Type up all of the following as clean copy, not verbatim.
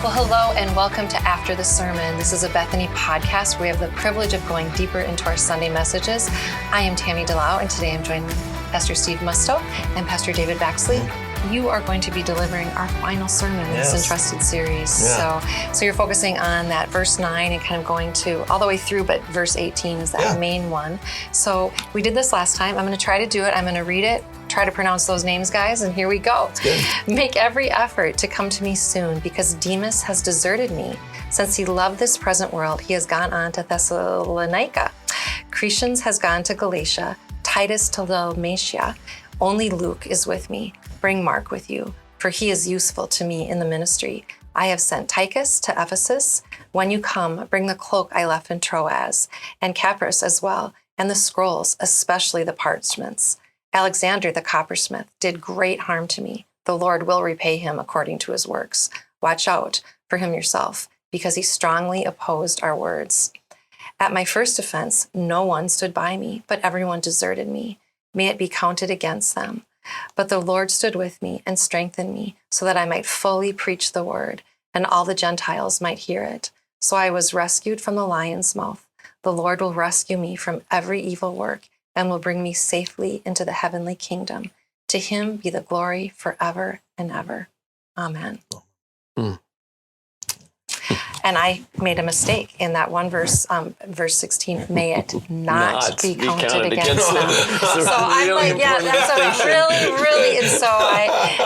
Well, hello and welcome to After the Sermon. This is a Bethany podcast where we have the privilege of going deeper into our Sunday messages. I am Tami and today I'm joined with Pastor Steve Musto and Pastor David Baxley. You are going to be delivering our final sermon in this Entrusted series. So you're focusing on that verse 9 and kind of going to all the way through, but verse 18 is that main one. So we did this last time. I'm going to try to do it. I'm going to read it, try to pronounce those names, guys, and here we go. Make every effort to come to me soon, because Demas has deserted me. Since he loved this present world, he has gone on to Thessalonica. Crescens has gone to Galatia, Titus to Dalmatia. Only Luke is with me. Bring Mark with you, for he is useful to me in the ministry. I have sent Tychus to Ephesus. When you come, bring the cloak I left in Troas, and Capris as well, and the scrolls, especially the parchments. Alexander the coppersmith did great harm to me. The Lord will repay him according to his works. Watch out for him yourself, because he strongly opposed our words. At my first offense, no one stood by me, but everyone deserted me. May it be counted against them. But the Lord stood with me and strengthened me, so that I might fully preach the word, and all the Gentiles might hear it. So I was rescued from the lion's mouth. The Lord will rescue me from every evil work, and will bring me safely into the heavenly kingdom. To him be the glory forever and ever. Amen. And I made a mistake in that one verse, verse 16. May it not be counted against them. So I'm like, that's a really, and so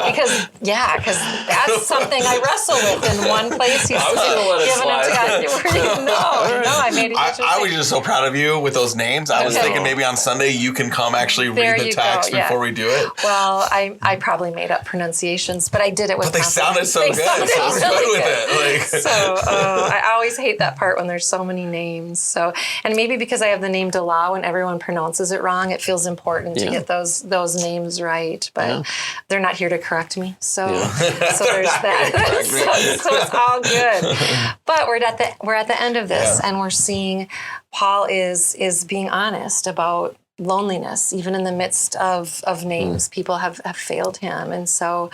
because that's something I wrestle with in one place. He's given it to God. No, I made a huge mistake. I was just so proud of you with those names. I was thinking maybe on Sunday you can come actually read the text before we do it. Well, I probably made up pronunciations, but I did it with confidence. But they sounded so good. So I was good with it. I always hate that part when there's so many names. So, and maybe because I have the name Delau and everyone pronounces it wrong, it feels important to get those names right. But they're not here to correct me, so there's that. so it's all good. But we're at the end of this, and we're seeing Paul is being honest about loneliness, even in the midst of names. People have failed him, and so.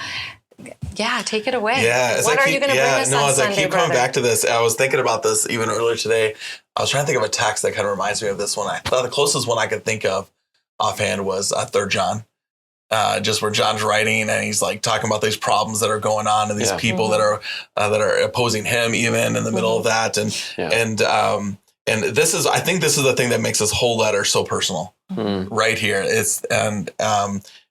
Yeah, take it away. What are you going to bring us on Sunday, as I keep coming back to this, I was thinking about this even earlier today. I was trying to think of a text that kind of reminds me of this one. I thought the closest one I could think of offhand was 3 John, just where John's writing and he's like talking about these problems that are going on and these people that are opposing him even in the middle of that. And this is, I think this is the thing that makes this whole letter so personal right here.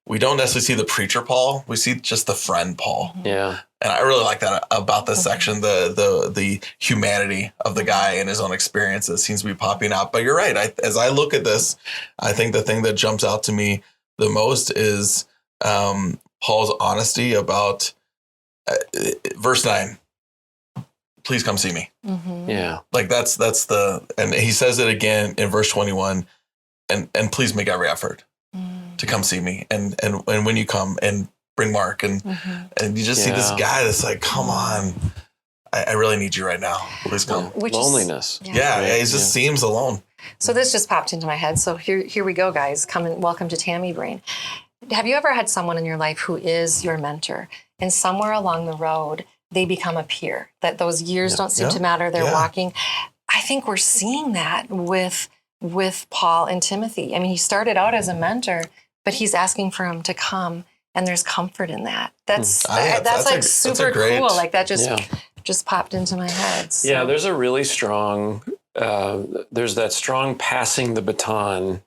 We don't necessarily see the preacher Paul. We see just the friend Paul. Yeah. And I really like that about this section. The humanity of the guy and his own experiences seems to be popping out. But you're right. As I look at this, I think the thing that jumps out to me the most is Paul's honesty about verse 9. Please come see me. Yeah. Like that's and he says it again in verse 21. And please make every effort to come see me, and when you come, and bring Mark, and you just see this guy that's like, come on, I really need you right now. Please come. Loneliness. He just seems alone. So this just popped into my head. So here we go, guys. Come and welcome to Tami Brain. Have you ever had someone in your life who is your mentor, and somewhere along the road they become a peer? That those years don't seem to matter. They're walking. I think we're seeing that with Paul and Timothy. I mean, he started out as a mentor, but he's asking for him to come, and there's comfort in that. That's like super cool. Like that just popped into my head. So. Yeah, there's a really strong, there's that strong passing the baton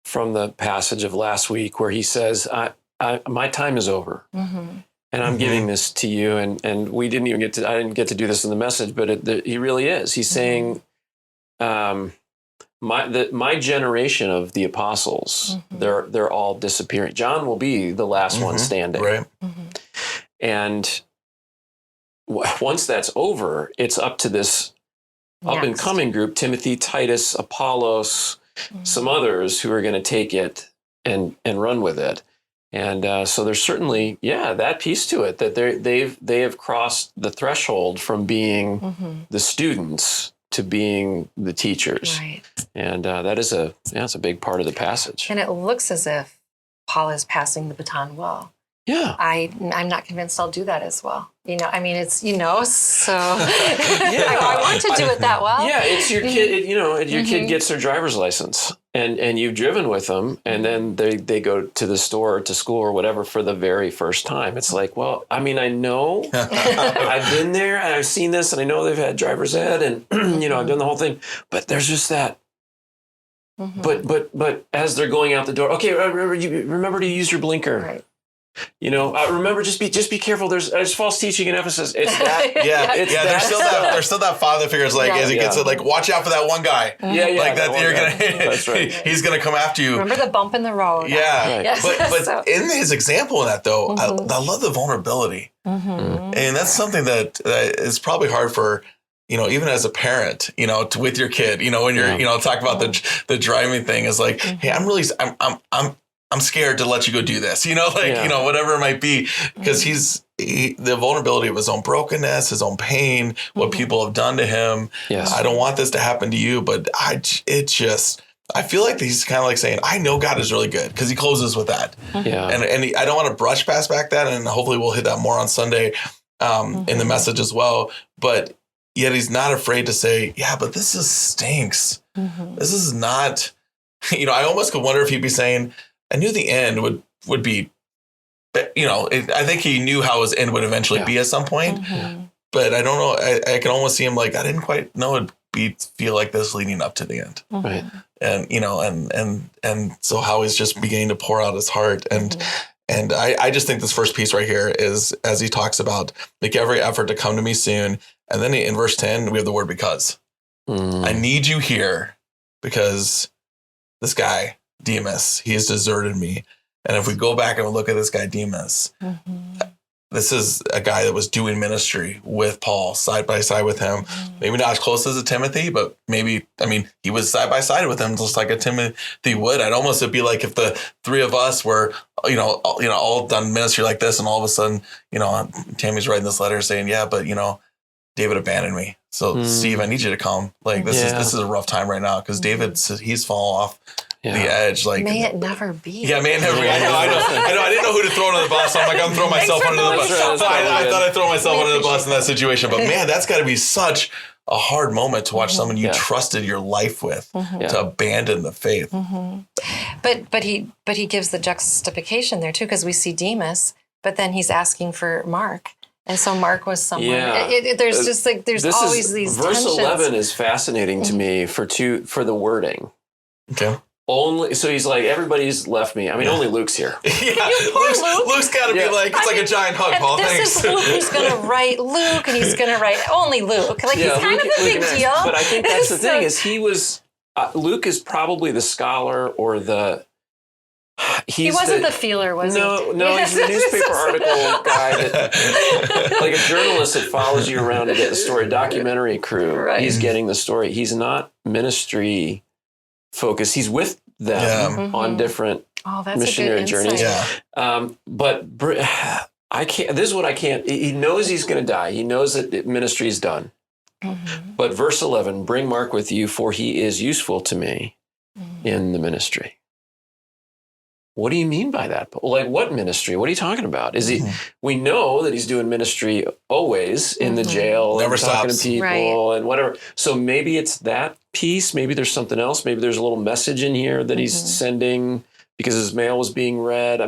from the passage of last week where he says, my time is over. And I'm giving this to you. And we didn't even I didn't get to do this in the message, but he really is. He's saying, my generation of the apostles, they're all disappearing. John will be the last one standing. Right. And once that's over, it's up to this up-and-coming group, Timothy, Titus, Apollos, some others who are going to take it and run with it. And so there's certainly, that piece to it, that they have crossed the threshold from being the students to being the teachers. Right. And that is it's a big part of the passage. And it looks as if Paul is passing the baton well. I'm not convinced I'll do that as well. I mean, it's, so I want to do it that well. Yeah, it's your kid, your kid gets their driver's license and you've driven with them and then they go to the store or to school or whatever for the very first time. It's like, well, I mean, I know I've been there and I've seen this and I know they've had driver's ed and, I've done the whole thing, but there's just that. But as they're going out the door, okay, remember to use your blinker. Right. Remember, just be careful. There's false teaching in Ephesus. It's that. There's still that father figure. Like as he gets it, like watch out for that one guy. Like that you're gonna. That's right. He's gonna come after you. Remember the bump in the road. Yeah. Right. But in his example of that though, I love the vulnerability, and that's something that is probably hard for. Even as a parent, with your kid, when you're, talk about the driving thing is like, hey, I'm scared to let you go do this, whatever it might be, because the vulnerability of his own brokenness, his own pain, what people have done to him. Yes. I don't want this to happen to you, but I feel like he's kind of like saying, I know God is really good because he closes with that. Yeah. And I don't want to brush past back that. And hopefully we'll hit that more on Sunday in the message as well. But yet he's not afraid to say, yeah, but this stinks. This is not, I almost could wonder if he'd be saying, I knew the end would be, I think he knew how his end would eventually be at some point, but I don't know. I can almost see him like, I didn't quite know it'd feel like this leading up to the end. Right. And, and so how he's just beginning to pour out his heart. And I just think this first piece right here is, as he talks about, make every effort to come to me soon. And then in verse 10, we have the word because. I need you here because this guy, Demas, he has deserted me. And if we go back and look at this guy, Demas, this is a guy that was doing ministry with Paul side by side with him. Maybe not as close as a Timothy, but maybe, he was side by side with him, just like a Timothy would. It'd be like if the three of us were, all done ministry like this. And all of a sudden, Tammy's writing this letter saying, yeah, but, David abandoned me. So Steve, I need you to come. Like this is a rough time right now because David, he's fallen off the edge. Like, may it never be. Yeah, may it never be. I know. I didn't know who to throw under the bus. So I'm like, I'm throwing myself under the bus. So I thought I'd throw myself under the bus in that situation. But man, that's got to be such a hard moment to watch someone you trusted your life with to abandon the faith. But he gives the juxtaposition there too, because we see Demas, but then he's asking for Mark. And so Mark was someone. Yeah. There's just like there's always these verse tensions. 11 is fascinating to me for the wording. Okay. So he's like, everybody's left me. Only Luke's here. Luke's got to be it's like a giant hug, Paul. This is Luke who's going to write Luke, and he's going to write only Luke. Like he's kind of a big deal. But I think that's the thing is Luke is probably the scholar or the. He wasn't the feeler, was he? No, he's the newspaper article guy that, like a journalist that follows you around to get the story, documentary crew. Right. He's getting the story. He's not ministry focused. He's with them on different missionary journeys. Yeah. But I can't. This is what I can't. He knows he's going to die. He knows that ministry is done. But verse 11, bring Mark with you, for he is useful to me in the ministry. What do you mean by that? Like, what ministry? What are you talking about? Is he? We know that he's doing ministry always in the jail, never and talking stops. to people and whatever. So maybe it's that piece. Maybe there's something else. Maybe there's a little message in here that he's sending because his mail was being read.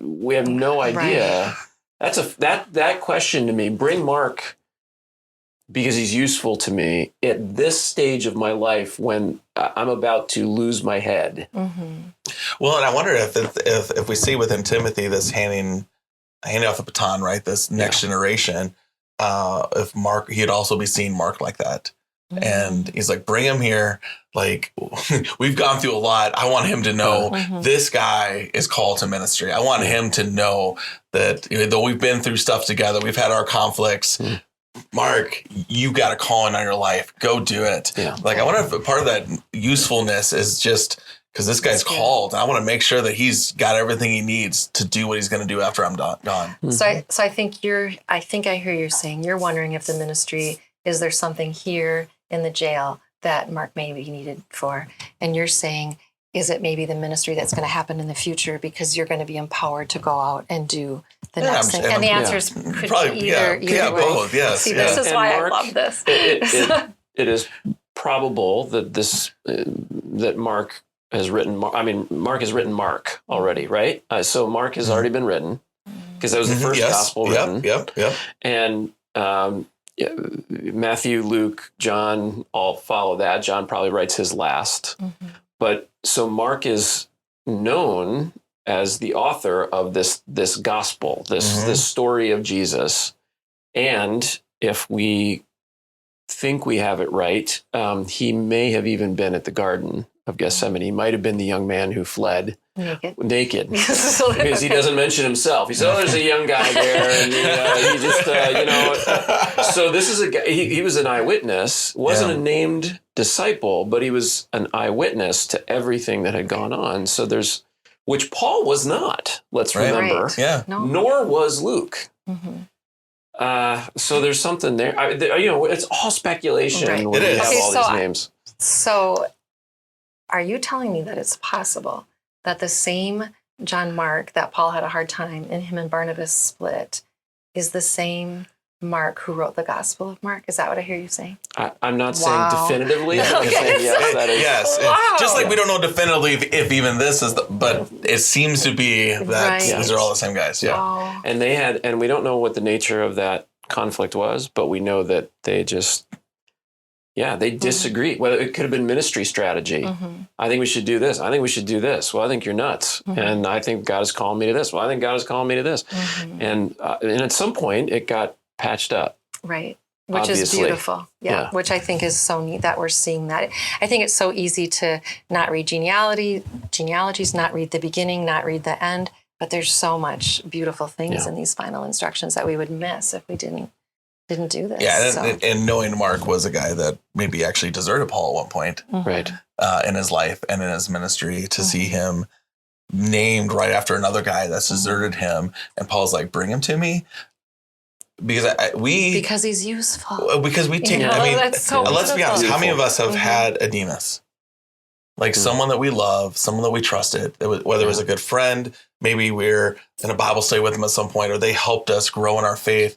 We have no idea. Right. That question to me. Bring Mark because he's useful to me at this stage of my life when I'm about to lose my head. Well, and I wonder if we see within Timothy this handing off the baton, right? This next generation, if Mark, he'd also be seeing Mark like that. And he's like, bring him here. Like, we've gone through a lot. I want him to know this guy is called to ministry. I want him to know that though we've been through stuff together, we've had our conflicts. Mark, you got a calling on your life. Go do it. Yeah. Like, I wonder if part of that usefulness is just because this guy's called. And I want to make sure that he's got everything he needs to do what he's going to do after I'm gone. So I think I hear you saying you're wondering if the ministry, is there something here in the jail that Mark may be needed for? And you're saying is it maybe the ministry that's going to happen in the future because you're going to be empowered to go out and do the next thing? And the answers could probably, be either way. Both, yes. See, this is why Mark, I love this. It is probable that that Mark has written. Mark has written Mark already, right? So Mark has already been written because that was the first gospel written. Yep. And Matthew, Luke, John all follow that. John probably writes his last. But so Mark is known as the author of this gospel, this story of Jesus. And if we think we have it right, he may have even been at the Garden of Gethsemane. He might have been the young man who fled naked. Because he doesn't mention himself. He said, there's a young guy there. And he just, So this is a guy, he was an eyewitness, wasn't a named disciple, but he was an eyewitness to everything that had gone on. So which Paul was not, let's remember. Right. Yeah. No. Nor was Luke. So there's something there. It's all speculation when we have all these names. So are you telling me that it's possible that the same John Mark that Paul had a hard time and him and Barnabas split is the same Mark who wrote the Gospel of Mark? Is that what I hear you saying? I'm not saying definitively. I'm saying yes, that is. Yes. Wow. Just like we don't know definitively if even this is, but it seems to be that these are all the same guys. Yeah. Oh. And and we don't know what the nature of that conflict was, but we know that they just, they disagree. Well, it could have been ministry strategy. I think we should do this. I think we should do this. Well, I think you're nuts. And I think God is calling me to this. Well, I think God is calling me to this. And at some point it got patched up. Right. Which obviously. Is beautiful. Yeah. Which I think is so neat that we're seeing that. I think it's so easy to not read genealogies, not read the beginning, not read the end. But there's so much beautiful things in these final instructions that we would miss if we didn't do this. Yeah, and knowing Mark was a guy that maybe actually deserted Paul at one point, right, in his life and in his ministry, to see him named right after another guy that's deserted him, and Paul's like, "Bring him to me," because he's useful. Because we take. Let's be honest. How many of us have had a Demas? Like someone that we love, someone that we trusted, whether it was a good friend, maybe we're in a Bible study with them at some point, or they helped us grow in our faith.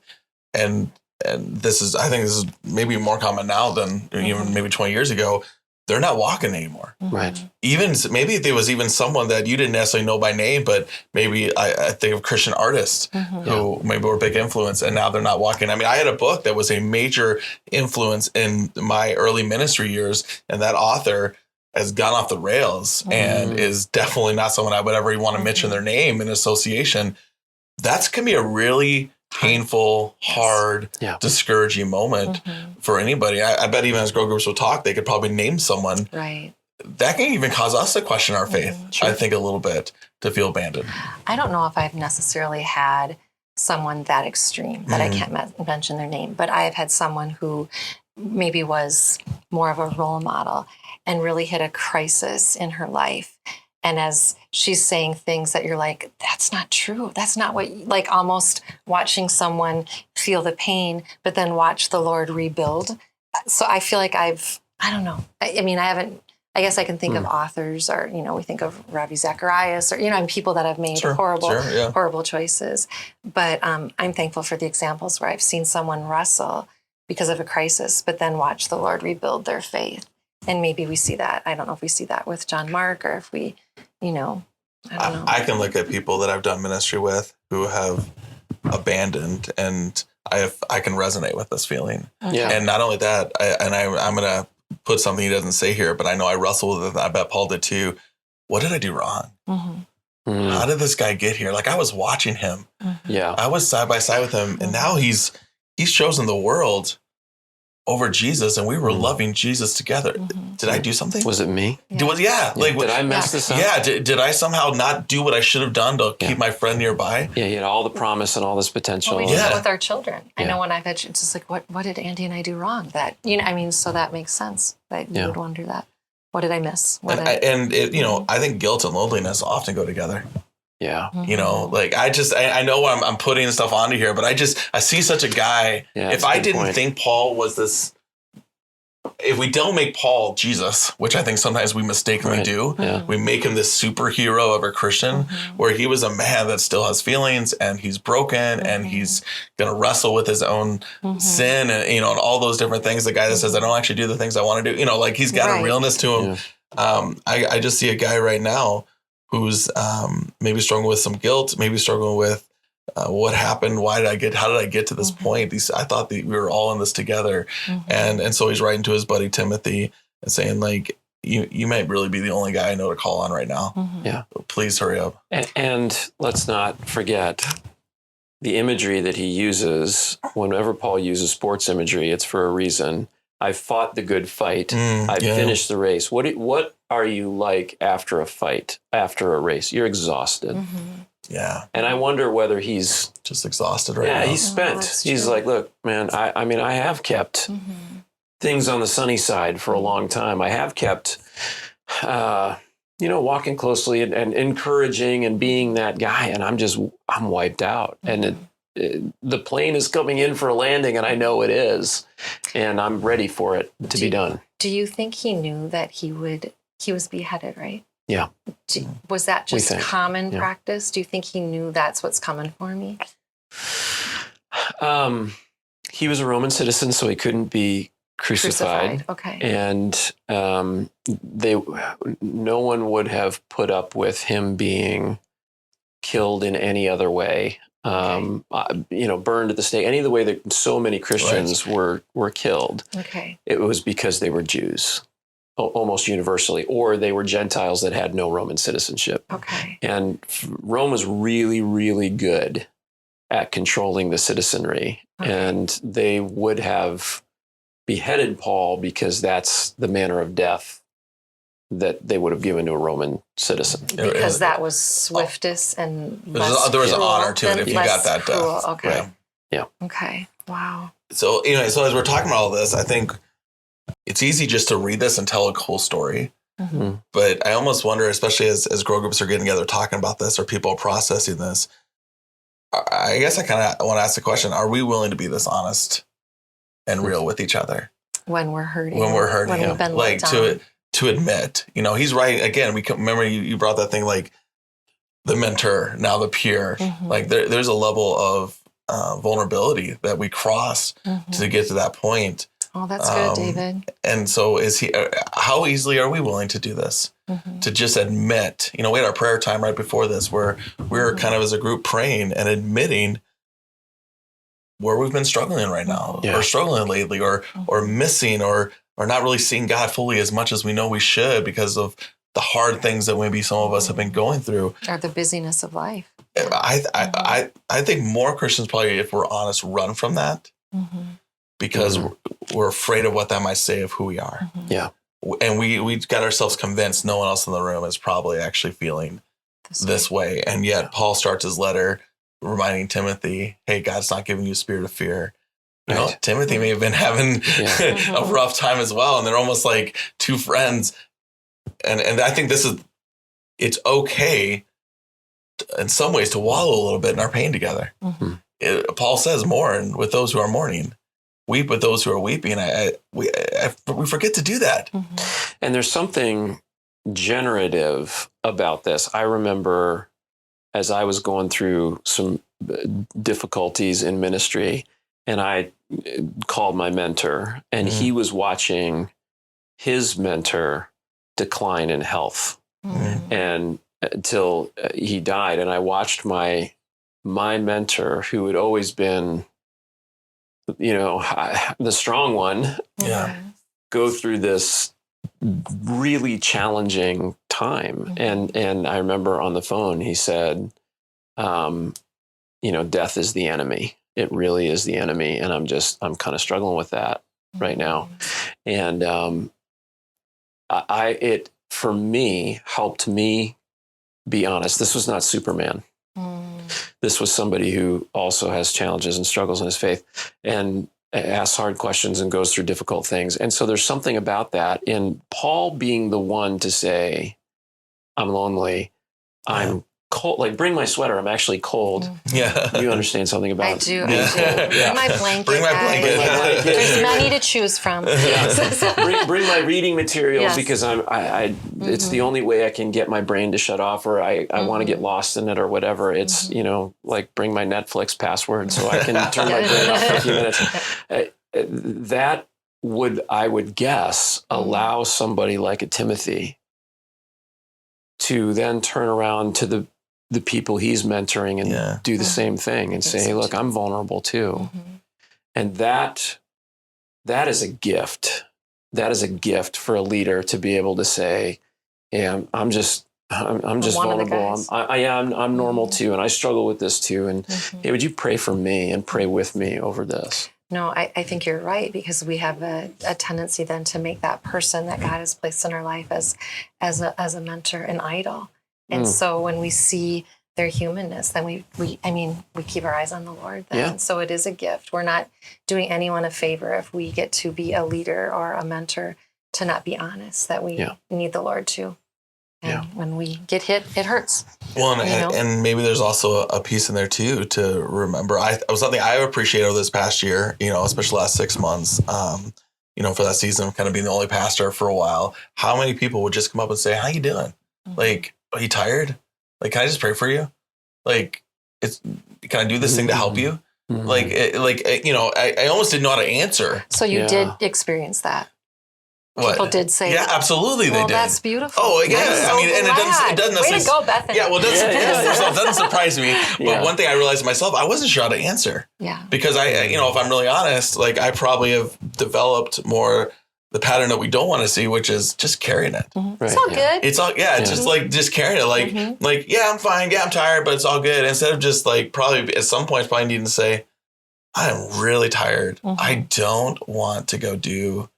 And I think this is maybe more common now than even maybe 20 years ago. They're not walking anymore. Right. Even maybe there was even someone that you didn't necessarily know by name, but maybe I think of Christian artists who maybe were a big influence, and now they're not walking. I mean, I had a book that was a major influence in my early ministry years, and that author has gone off the rails and is definitely not someone I would ever want to mention their name in association. That's can be a really painful, hard, discouraging moment for anybody. I bet even as grow groups will talk, they could probably name someone. Right. That can even cause us to question our faith, I think, a little bit, to feel abandoned. I don't know if I've necessarily had someone that extreme that I can't mention their name, but I have had someone who maybe was more of a role model and really hit a crisis in her life. And as she's saying things that you're like, that's not true. That's not what, like almost watching someone feel the pain, but then watch the Lord rebuild. So I feel like I don't know. I guess I can think of authors or, we think of Ravi Zacharias or, and people that have made horrible choices. But I'm thankful for the examples where I've seen someone wrestle because of a crisis, but then watch the Lord rebuild their faith. And maybe we see that. I don't know if we see that with John Mark or if we, I don't know. I can look at people that I've done ministry with who have abandoned, and I can resonate with this feeling. Yeah. And not only that, I'm going to put something he doesn't say here, but I know I wrestle with it. I bet Paul did too. What did I do wrong? How did this guy get here? Like, I was watching him. Yeah. I was side by side with him, and now he's chosen the world over Jesus, and we were loving Jesus together. Did I do something? Was it me? Like, did I mess this up? Yeah. Did I somehow not do what I should have done to keep my friend nearby? Yeah, he had all the promise and all this potential. Well, we do that with our children. I know when I've had, it's just like, what did Andy and I do wrong? That, so that makes sense that you would wonder that. What did I miss? I think guilt and loneliness often go together. Yeah. Like I know I'm putting stuff onto here, but I see such a guy. Yeah, if I didn't think Paul was this if we don't make Paul Jesus, which I think sometimes we mistakenly do, we make him this superhero of a Christian, where he was a man that still has feelings and he's broken and he's going to wrestle with his own sin and, and all those different things. The guy that says, I don't actually do the things I want to do, like he's got a realness to him. I just see a guy right now who's maybe struggling with some guilt, maybe struggling with what happened? How did I get to this point? I thought that we were all in this together. And so he's writing to his buddy Timothy and saying, like, you might really be the only guy I know to call on right now. Yeah. Please hurry up. And let's not forget the imagery that he uses. Whenever Paul uses sports imagery, it's for a reason. I fought the good fight. I finished the race. What are you like after a fight, after a race? You're exhausted. Yeah. And I wonder whether he's just exhausted right now. Yeah, he's spent. He's like, look, man, I have kept things on the sunny side for a long time. I have kept, walking closely and encouraging and being that guy. And I'm wiped out. And the plane is coming in for a landing, and I know it is. And I'm ready for it to be done. Do you think he knew that he was beheaded, right? Yeah. Was that just common practice? Do you think he knew that's what's coming for me? He was a Roman citizen, so he couldn't be crucified. Okay. And no one would have put up with him being killed in any other way. Burned at the stake. Any of the way that so many Christians were killed. Okay. It was because they were Jews. Almost universally, or they were Gentiles that had no Roman citizenship. Okay. And Rome was really, really good at controlling the citizenry. Okay. And they would have beheaded Paul because that's the manner of death that they would have given to a Roman citizen. Because that was swiftest and there was an honor to it if you got that death. Okay. Yeah. Okay. Wow. So, so as we're talking about all this, I think it's easy just to read this and tell a whole story. But I almost wonder, especially as grow groups are getting together talking about this or people are processing this, I guess I kind of want to ask the question, are we willing to be this honest and real with each other? When we're hurting. When we've been like to admit, he's right. Again, we remember you brought that thing like the mentor, now the peer. Like there's a level of vulnerability that we cross to get to that point. Oh, that's good, David. And so how easily are we willing to do this? To just admit, we had our prayer time right before this where we were kind of as a group praying and admitting where we've been struggling right now or struggling lately or missing or not really seeing God fully as much as we know we should because of the hard things that maybe some of us have been going through. Or the busyness of life. I think more Christians probably, if we're honest, run from that. Because we're afraid of what that might say of who we are. Yeah. And we got ourselves convinced no one else in the room is probably actually feeling this way. And yet Paul starts his letter reminding Timothy, hey, God's not giving you a spirit of fear. Timothy may have been having a rough time as well. And they're almost like two friends. And I think it's okay in some ways to wallow a little bit in our pain together. Paul says mourn with those who are mourning. Weep with those who are weeping. We forget to do that. And there's something generative about this. I remember as I was going through some difficulties in ministry, and I called my mentor, and he was watching his mentor decline in health, and until he died. And I watched my mentor, who had always been the strong one, go through this really challenging time. And I remember on the phone, he said, death is the enemy. It really is the enemy. And I'm kind of struggling with that right now. And it for me helped me be honest. This was not Superman. This was somebody who also has challenges and struggles in his faith and asks hard questions and goes through difficult things. And so there's something about that in Paul being the one to say, I'm lonely. I'm cold, like bring my sweater. I'm actually cold. Yeah. You understand something about I do. Bring my blanket. Bring my blanket. guys. There's many to choose from. bring my reading materials Yes. because it's the only way I can get my brain to shut off, or I want to get lost in it or whatever. It's, like bring my Netflix password so I can turn my brain off for a few minutes. That would, I would guess, allow somebody like a Timothy to then turn around to the people he's mentoring and do the same thing and say, hey, look, I'm vulnerable too. And that is a gift. That is a gift for a leader to be able to say, yeah, I'm just vulnerable. I'm normal too. And I struggle with this too. And hey, would you pray for me and pray with me over this? No, I think you're right, because we have a tendency then to make that person that God has placed in our life as a mentor an idol. And so when we see their humanness, then we keep our eyes on the Lord then. Yeah. So it is a gift. We're not doing anyone a favor if we get to be a leader or a mentor to not be honest, that we need the Lord too. And when we get hit, it hurts. Well, and maybe there's also a piece in there too to remember. It was something I appreciated over this past year, especially the last 6 months, for that season of kind of being the only pastor for a while. How many people would just come up and say, how you doing? Like, are you tired? Like, can I just pray for you? Like, can I do this thing to help you? I almost didn't know how to answer. So you did experience that. What? People did say, yeah, absolutely, they did. That's beautiful. Oh, yeah. So it doesn't necessarily. Way to go, Bethany. Yeah, well, it doesn't surprise me. But one thing I realized myself, I wasn't sure how to answer. Yeah. Because if I'm really honest, like I probably have developed more the pattern that we don't want to see, which is just carrying it. Right. It's all good. It's all just carrying it. Like, yeah, I'm fine. Yeah, I'm tired, but it's all good. Instead of just like probably at some point probably needing to say, I'm really tired. I don't want to go do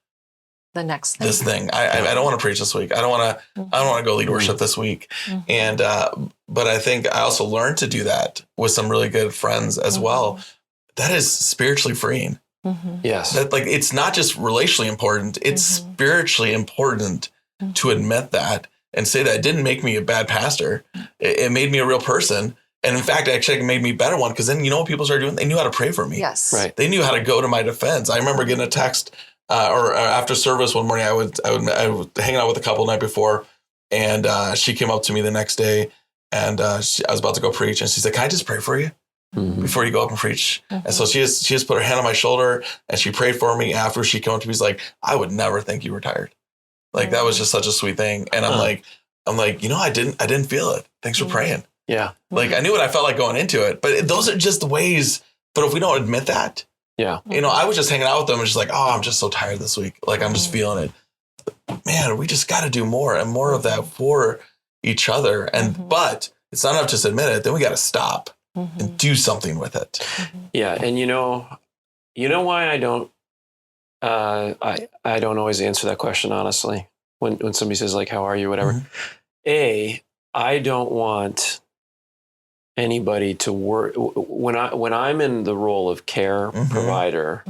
the next thing. This thing. I don't want to preach this week. I don't want to go lead worship this week. And but I think I also learned to do that with some really good friends as well. That is spiritually freeing. Yes. That, like, it's not just relationally important. It's spiritually important to admit that and say that it didn't make me a bad pastor. It made me a real person. And in fact, actually it made me a better one, because then what people started doing? They knew how to pray for me. Yes. Right. They knew how to go to my defense. I remember getting a text or after service one morning. I was hanging out with a couple the night before, and she came up to me the next day, and I was about to go preach, and she said, "Can I just pray for you before you go up and preach?" And so she just put her hand on my shoulder and she prayed for me. After she came up to me, she's like, "I would never think you were tired." Like that was just such a sweet thing. And I'm like, I didn't feel it. Thanks for praying. Yeah. Like I knew what I felt like going into it, but those are just the ways. But if we don't admit that, I was just hanging out with them and just like, oh, I'm just so tired this week. Like I'm just feeling it. Man, we just got to do more and more of that for each other. And but it's not enough to just admit it. Then we got to stop and do something with it. Yeah, and you know why I don't always answer that question honestly when somebody says like, how are you, whatever. I don't want anybody to worry when I'm in the role of care provider.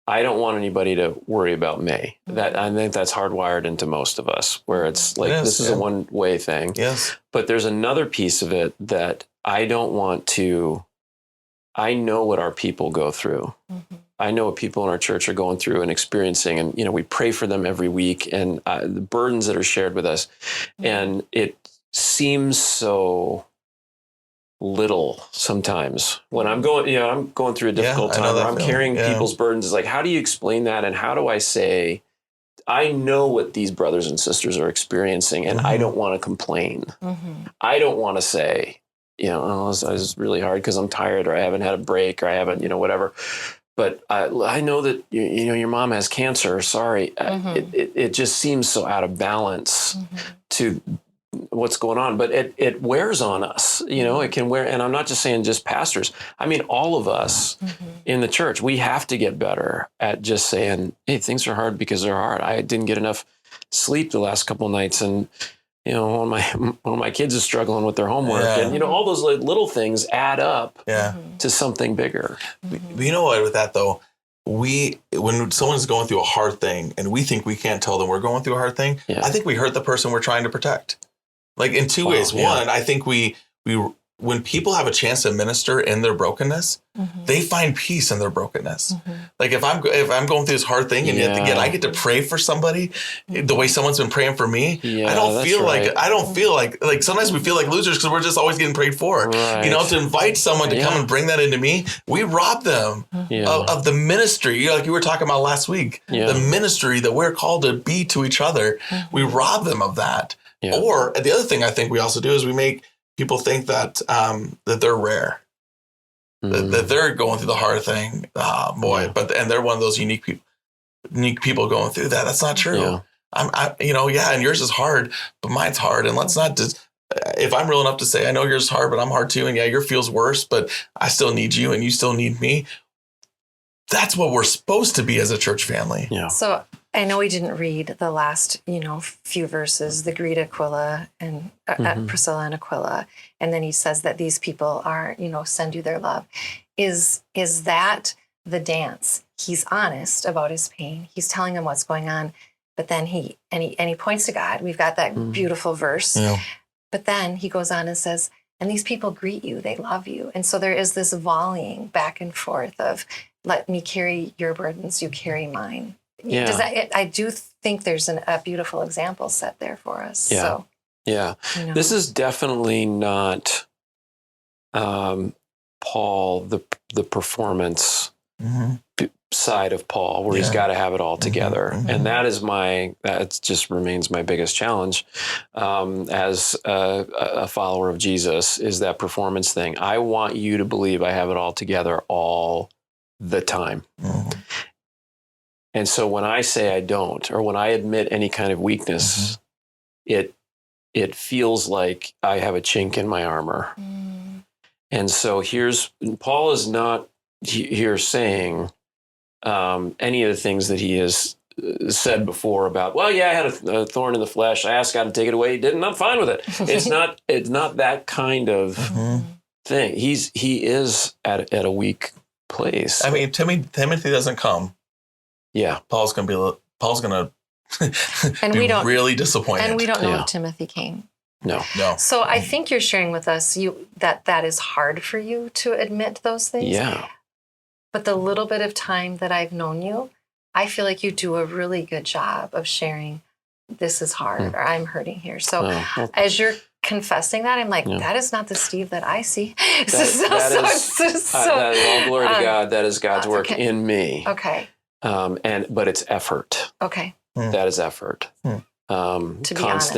I don't want anybody to worry about me. That I think that's hardwired into most of us, where it's like this is a one-way thing. Yes, but there's another piece of it that I don't want to. I know what our people go through. I know what people in our church are going through and experiencing, and we pray for them every week, and the burdens that are shared with us, and it seems so little sometimes when I'm going through a difficult time where I'm carrying people's burdens. It's like, how do you explain that? And how do I say, I know what these brothers and sisters are experiencing, and I don't want to complain. I don't want to say, oh, this is really hard because I'm tired, or I haven't had a break, or I haven't, whatever. But I know that, your mom has cancer. Sorry. It just seems so out of balance to what's going on, but it wears on us, it can wear. And I'm not just saying just pastors. I mean, all of us in the church, we have to get better at just saying, hey, things are hard because they're hard. I didn't get enough sleep the last couple of nights. And, one of my kids is struggling with their homework, and, all those little things add up to something bigger. But you know what, with that though, when someone's going through a hard thing and we think we can't tell them we're going through a hard thing, I think we hurt the person we're trying to protect. Like in two ways. One, I think we when people have a chance to minister in their brokenness, they find peace in their brokenness. Like if I'm going through this hard thing and yet I get to pray for somebody the way someone's been praying for me, I don't feel like sometimes we feel like losers because we're just always getting prayed for. Right. You know, to invite someone to come and bring that into me, we rob them of the ministry. Like you were talking about last week, the ministry that we're called to be to each other. We rob them of that. Yeah. Or the other thing I think we also do is we make people think that that they're rare, that they're going through the hard thing. And they're one of those unique people going through that. That's not true. Yeah. And yours is hard, but mine's hard. And let's not just, if I'm real enough to say, I know yours is hard, but I'm hard too. And your feels worse, but I still need you and you still need me. That's what we're supposed to be as a church family. Yeah. So I know we didn't read the last, few verses, the greet Aquila and Priscilla and Aquila. And then he says that these people are, send you their love. Is that the dance? He's honest about his pain. He's telling them what's going on. But then he points to God. We've got that beautiful verse. Yeah. But then he goes on and says, and these people greet you. They love you. And so there is this volleying back and forth of, let me carry your burdens, you carry mine. Yeah. I do think there's a beautiful example set there for us. Yeah. So, yeah. This is definitely not Paul, the performance side of Paul, where he's got to have it all together. And that just remains my biggest challenge as a follower of Jesus, is that performance thing. I want you to believe I have it all together all the time. And so when I say I don't, or when I admit any kind of weakness, it feels like I have a chink in my armor. And so Paul is not here saying any of the things that he has said before about, I had a thorn in the flesh. I asked God to take it away. He didn't. I'm fine with it. It's not that kind of thing. He is at a weak place. I mean, Timothy doesn't come. Yeah, Paul's going to be really disappointed. And we don't know if Timothy came. No. So I think you're sharing with us that is hard for you to admit those things. Yeah. But the little bit of time that I've known you, I feel like you do a really good job of sharing, this is hard, or I'm hurting here. So as you're confessing that, I'm like, that is not the Steve that I see. All glory to God. That is God's work in me. Okay. But it's effort. Okay. That is effort. To be honest.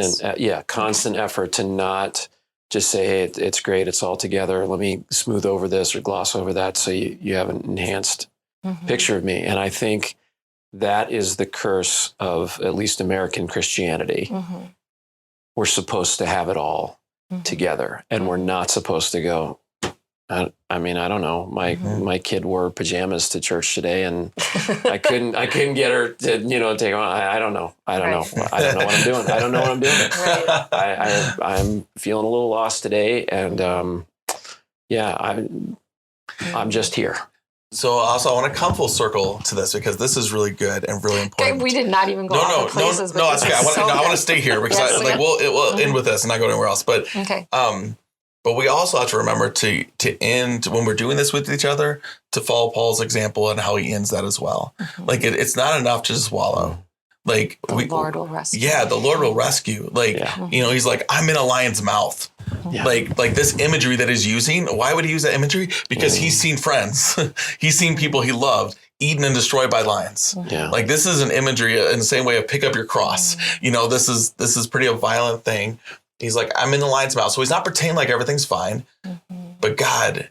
Constant effort to not just say, hey, it's great, it's all together. Let me smooth over this or gloss over that so you have an enhanced picture of me. And I think that is the curse of at least American Christianity. We're supposed to have it all together, and we're not supposed to go, I don't know. My kid wore pajamas to church today, and I couldn't get her to take them on. I don't know. I don't know what I'm doing. I don't know what I'm doing. Right. I'm feeling a little lost today, and I'm just here. So also, I want to come full circle to this because this is really good and really important. Okay, we did not even go all the places. No, that's okay. I want to stay here because we'll end with this and not go anywhere else. But okay. But we also have to remember to end when we're doing this with each other, to follow Paul's example and how he ends that as well. Like it's not enough to just wallow. Like the Lord will rescue. Yeah, the Lord will rescue. Like, he's like, I'm in a lion's mouth. Yeah. Like this imagery that he's using. Why would he use that imagery? Because he's seen friends. He's seen people he loved eaten and destroyed by lions. Yeah. Like this is an imagery in the same way of pick up your cross. This is pretty a violent thing. He's like, I'm in the lion's mouth. So he's not pretending like everything's fine, but God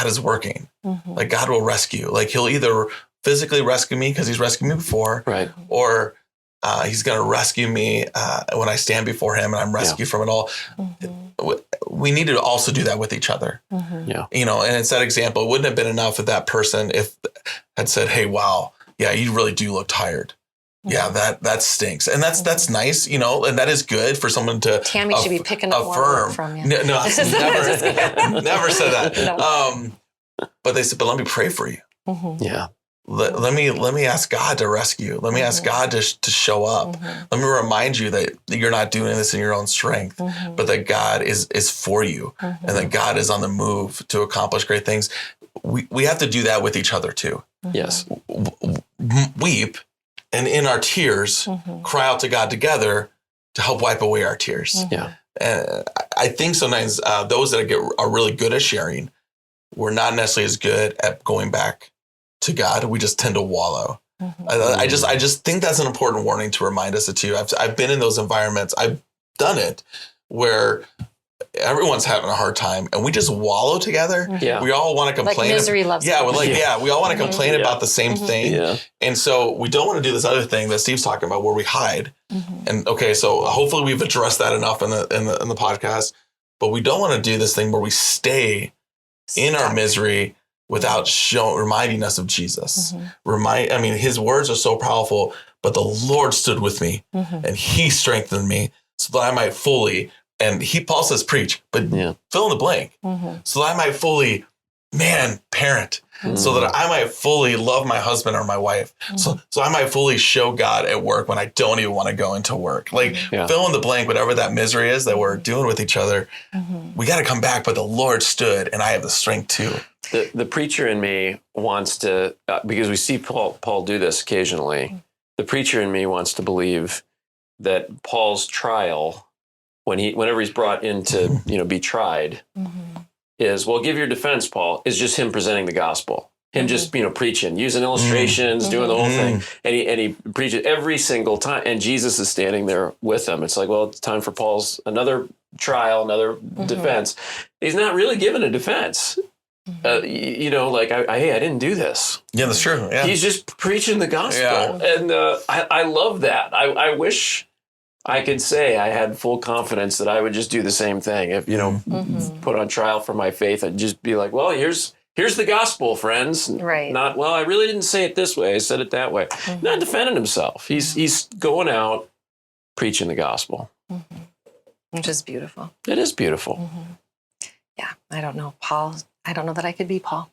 is working. Like God will rescue. Like he'll either physically rescue me because he's rescued me before, right? Or he's going to rescue me when I stand before him and I'm rescued from it all. We need to also do that with each other. Yeah. And it's that example. It wouldn't have been enough if that person had said, hey, wow, yeah, you really do look tired. Yeah, that stinks. And that's nice, and that is good for someone to Tami should be picking up more from you. No, never said that. No. But they said, but let me pray for you. Yeah. Let me ask God to rescue. Let me ask God to show up. Let me remind you that you're not doing this in your own strength, but that God is for you and that God is on the move to accomplish great things. We have to do that with each other too. Yes. Weep and in our tears, cry out to God together to help wipe away our tears. Yeah. And I think sometimes those that are really good at sharing, we're not necessarily as good at going back to God. We just tend to wallow. I just think that's an important warning to remind us of too. I've been in those environments. I've done it where everyone's having a hard time and we just wallow together. Yeah. We all want to complain. Like misery loves company. We all want to complain about the same thing. Yeah. And so we don't want to do this other thing that Steve's talking about where we hide. And okay, so hopefully we've addressed that enough in the podcast, but we don't want to do this thing where we stay in our misery without reminding us of Jesus. His words are so powerful, but the Lord stood with me and he strengthened me so that I might fully, and Paul says preach, but fill in the blank, so that I might fully, parent, so that I might fully love my husband or my wife. So I might fully show God at work when I don't even want to go into work. Like fill in the blank, whatever that misery is that we're doing with each other. We got to come back, but the Lord stood and I have the strength too. The preacher in me wants to, because we see Paul do this occasionally, the preacher in me wants to believe that Paul's trial, whenever he's brought in to be tried, is, well, give your defense, Paul, is just him presenting the gospel. Him just, preaching, using illustrations, doing the whole thing. And he preaches every single time. And Jesus is standing there with him. It's like, well, it's time for Paul's another trial, another defense. He's not really giving a defense. I didn't do this. Yeah, that's true. Yeah. He's just preaching the gospel. Yeah. And I love that. I wish I could say I had full confidence that I would just do the same thing. If, put on trial for my faith, I'd just be like, well, here's the gospel, friends. Right. Not, well, I really didn't say it this way. I said it that way. Not defending himself. He's going out preaching the gospel. Which is beautiful. It is beautiful. Yeah. I don't know, Paul. I don't know that I could be Paul,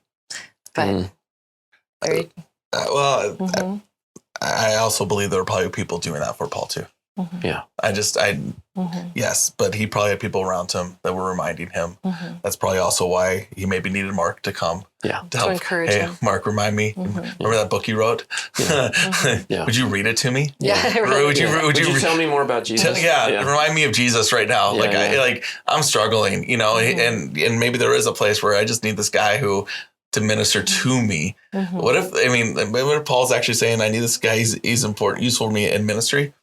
but very. I also believe there are probably people doing that for Paul too. Yeah. Yes, but he probably had people around him that were reminding him. That's probably also why he maybe needed Mark to come. Yeah. To help encourage him. Mark, remind me. Remember that book you wrote? Yeah. Would you read it to me? Yeah. Would you tell me more about Jesus? Remind me of Jesus right now. I'm struggling, and maybe there is a place where I just need this guy to minister to me. What if Paul's actually saying, I need this guy, he's important, useful to me in ministry?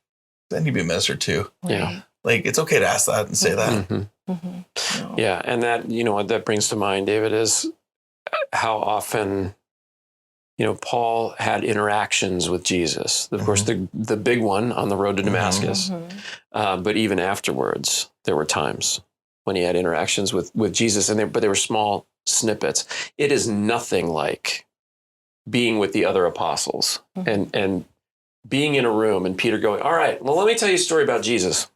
Then he'd be ministered to. Yeah. Like, it's okay to ask that and say that. Yeah. And that, what that brings to mind, David, is how often, Paul had interactions with Jesus. Of course, the big one on the road to Damascus. But even afterwards, there were times when he had interactions with Jesus, but they were small snippets. It is nothing like being with the other apostles and being in a room and Peter going, all right, well, let me tell you a story about Jesus.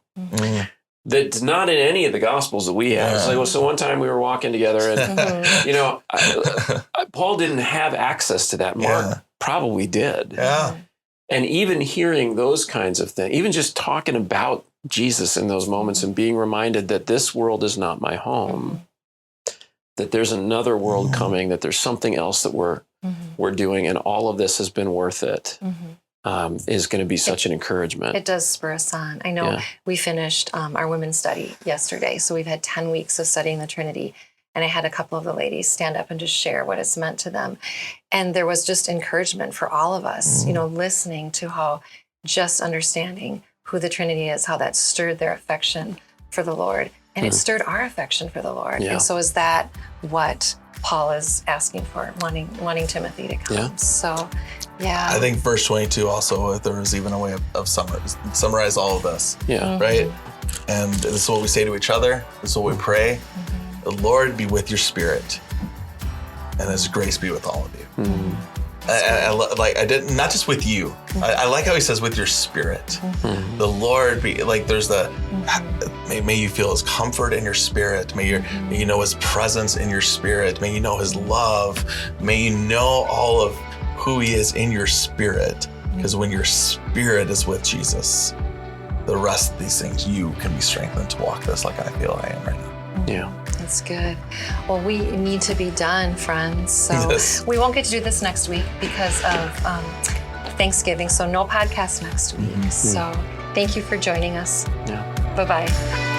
That's not in any of the Gospels that we have. It's like, well, so one time we were walking together and, Paul didn't have access to that. Mark probably did. Yeah. And even hearing those kinds of things, even just talking about Jesus in those moments and being reminded that this world is not my home, that there's another world coming, that there's something else that we're doing, and all of this has been worth it. Is going to be such an encouragement. It does spur us on. I know we finished our women's study yesterday, so we've had 10 weeks of studying the Trinity, and I had a couple of the ladies stand up and just share what it's meant to them. And there was just encouragement for all of us, listening to how just understanding who the Trinity is, how that stirred their affection for the Lord, and it stirred our affection for the Lord. And so is that what Paul is asking for, wanting Timothy to come. Yeah. So, I think verse 22 also, if there was even a way of summarize all of this. Yeah. Right? And this is what we say to each other. This is what we pray. The Lord be with your spirit, and His grace be with all of you. Not just with you. I like how he says with your spirit. The Lord be like. There's may you feel His comfort in your spirit. May you know His presence in your spirit. May you know His love. May you know all of who he is in your spirit. Because when your spirit is with Jesus, the rest of these things, you can be strengthened to walk this like I feel I am right now. Yeah. That's good. Well, we need to be done, friends. So we won't get to do this next week because of Thanksgiving. So no podcast next week. So thank you for joining us. Yeah. Bye-bye.